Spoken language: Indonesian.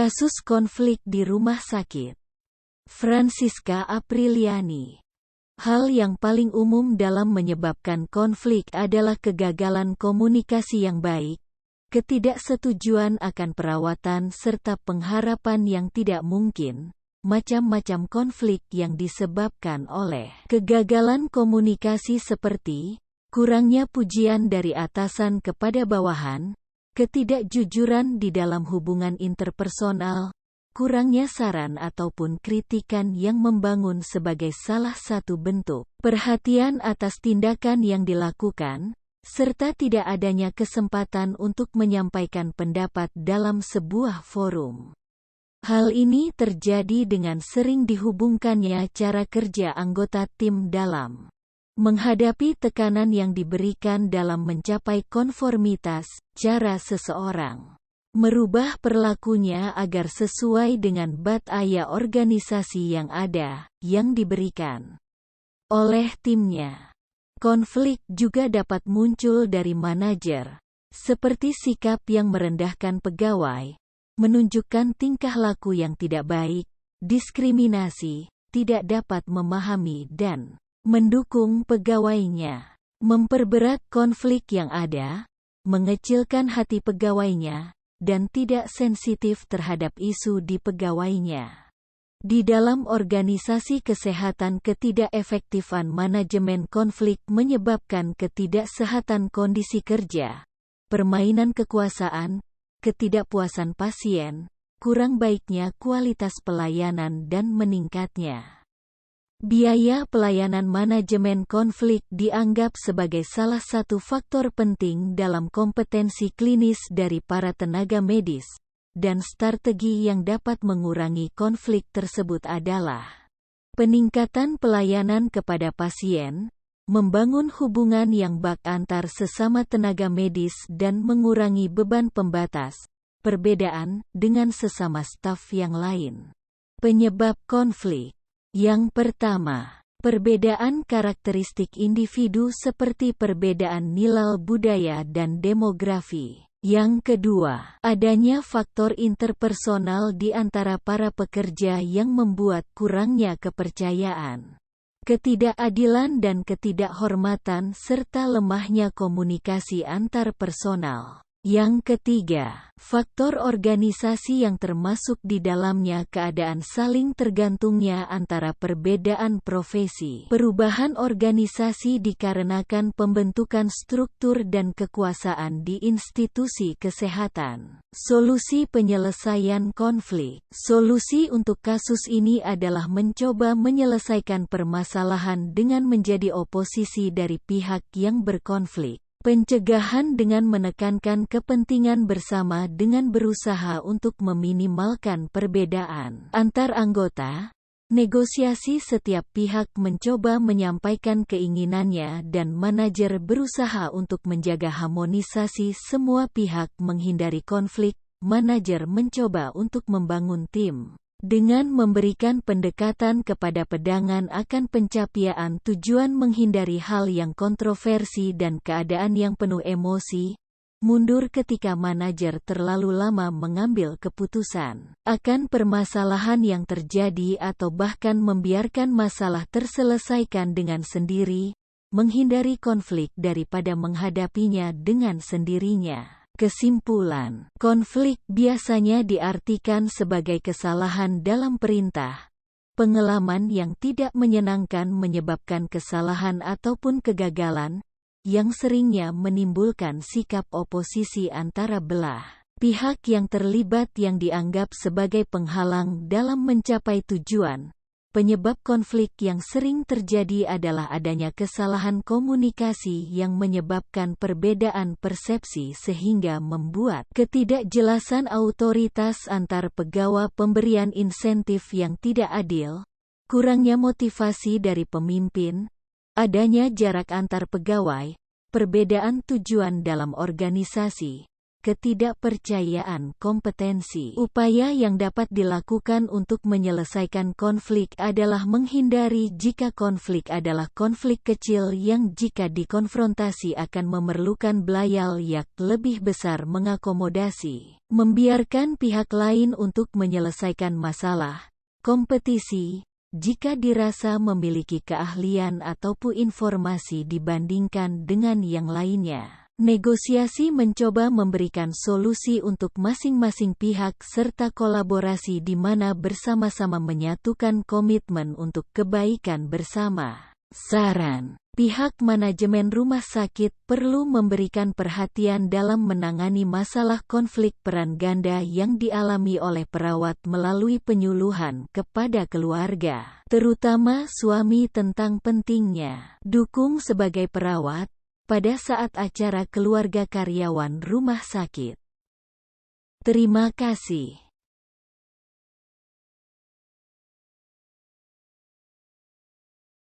Kasus konflik di rumah sakit. Francisca Apriliani. Hal yang paling umum dalam menyebabkan konflik adalah kegagalan komunikasi yang baik, ketidaksetujuan akan perawatan serta pengharapan yang tidak mungkin. Macam-macam konflik yang disebabkan oleh kegagalan komunikasi seperti kurangnya pujian dari atasan kepada bawahan, ketidakjujuran di dalam hubungan interpersonal, kurangnya saran ataupun kritikan yang membangun sebagai salah satu bentuk perhatian atas tindakan yang dilakukan, serta tidak adanya kesempatan untuk menyampaikan pendapat dalam sebuah forum. Hal ini terjadi dengan sering dihubungkannya cara kerja anggota tim dalam menghadapi tekanan yang diberikan dalam mencapai konformitas, cara seseorang merubah perilakunya agar sesuai dengan bataya organisasi yang ada, yang diberikan oleh timnya. Konflik juga dapat muncul dari manajer, seperti sikap yang merendahkan pegawai, menunjukkan tingkah laku yang tidak baik, diskriminasi, tidak dapat memahami dan mendukung pegawainya, memperberat konflik yang ada, mengecilkan hati pegawainya, dan tidak sensitif terhadap isu di pegawainya. Di dalam organisasi kesehatan, ketidakefektifan manajemen konflik menyebabkan ketidaksehatan kondisi kerja, permainan kekuasaan, ketidakpuasan pasien, kurang baiknya kualitas pelayanan dan meningkatnya biaya pelayanan. Manajemen konflik dianggap sebagai salah satu faktor penting dalam kompetensi klinis dari para tenaga medis, dan strategi yang dapat mengurangi konflik tersebut adalah peningkatan pelayanan kepada pasien, membangun hubungan yang baik antar sesama tenaga medis dan mengurangi beban pembatas, perbedaan dengan sesama staf yang lain. Penyebab konflik. Yang pertama, perbedaan karakteristik individu seperti perbedaan nilai budaya dan demografi. Yang kedua, adanya faktor interpersonal di antara para pekerja yang membuat kurangnya kepercayaan, ketidakadilan dan ketidakhormatan serta lemahnya komunikasi antar personal. Yang ketiga, faktor organisasi yang termasuk di dalamnya keadaan saling tergantungnya antara perbedaan profesi. Perubahan organisasi dikarenakan pembentukan struktur dan kekuasaan di institusi kesehatan. Solusi penyelesaian konflik. Solusi untuk kasus ini adalah mencoba menyelesaikan permasalahan dengan menjadi oposisi dari pihak yang berkonflik. Pencegahan dengan menekankan kepentingan bersama dengan berusaha untuk meminimalkan perbedaan antar anggota. Negosiasi, setiap pihak mencoba menyampaikan keinginannya dan manajer berusaha untuk menjaga harmonisasi semua pihak menghindari konflik. Manajer mencoba untuk membangun tim dengan memberikan pendekatan kepada pedangan akan pencapaian tujuan, menghindari hal yang kontroversi dan keadaan yang penuh emosi, mundur ketika manajer terlalu lama mengambil keputusan akan permasalahan yang terjadi atau bahkan membiarkan masalah terselesaikan dengan sendiri, menghindari konflik daripada menghadapinya dengan sendirinya. Kesimpulan, konflik biasanya diartikan sebagai kesalahan dalam perintah. Pengalaman yang tidak menyenangkan menyebabkan kesalahan ataupun kegagalan, yang seringnya menimbulkan sikap oposisi antara belah pihak yang terlibat yang dianggap sebagai penghalang dalam mencapai tujuan. Penyebab konflik yang sering terjadi adalah adanya kesalahan komunikasi yang menyebabkan perbedaan persepsi sehingga membuat ketidakjelasan otoritas antar pegawai, pemberian insentif yang tidak adil, kurangnya motivasi dari pemimpin, adanya jarak antar pegawai, perbedaan tujuan dalam organisasi, ketidakpercayaan kompetensi. Upaya yang dapat dilakukan untuk menyelesaikan konflik adalah menghindari jika konflik adalah konflik kecil yang jika dikonfrontasi akan memerlukan biaya yang lebih besar, mengakomodasi Membiarkan pihak lain untuk menyelesaikan masalah, kompetisi, jika dirasa memiliki keahlian ataupun informasi dibandingkan dengan yang lainnya. Negosiasi mencoba memberikan solusi untuk masing-masing pihak serta kolaborasi di mana bersama-sama menyatukan komitmen untuk kebaikan bersama. Saran: pihak manajemen rumah sakit perlu memberikan perhatian dalam menangani masalah konflik peran ganda yang dialami oleh perawat melalui penyuluhan kepada keluarga, terutama suami tentang pentingnya dukung sebagai perawat pada saat acara keluarga karyawan rumah sakit. Terima kasih.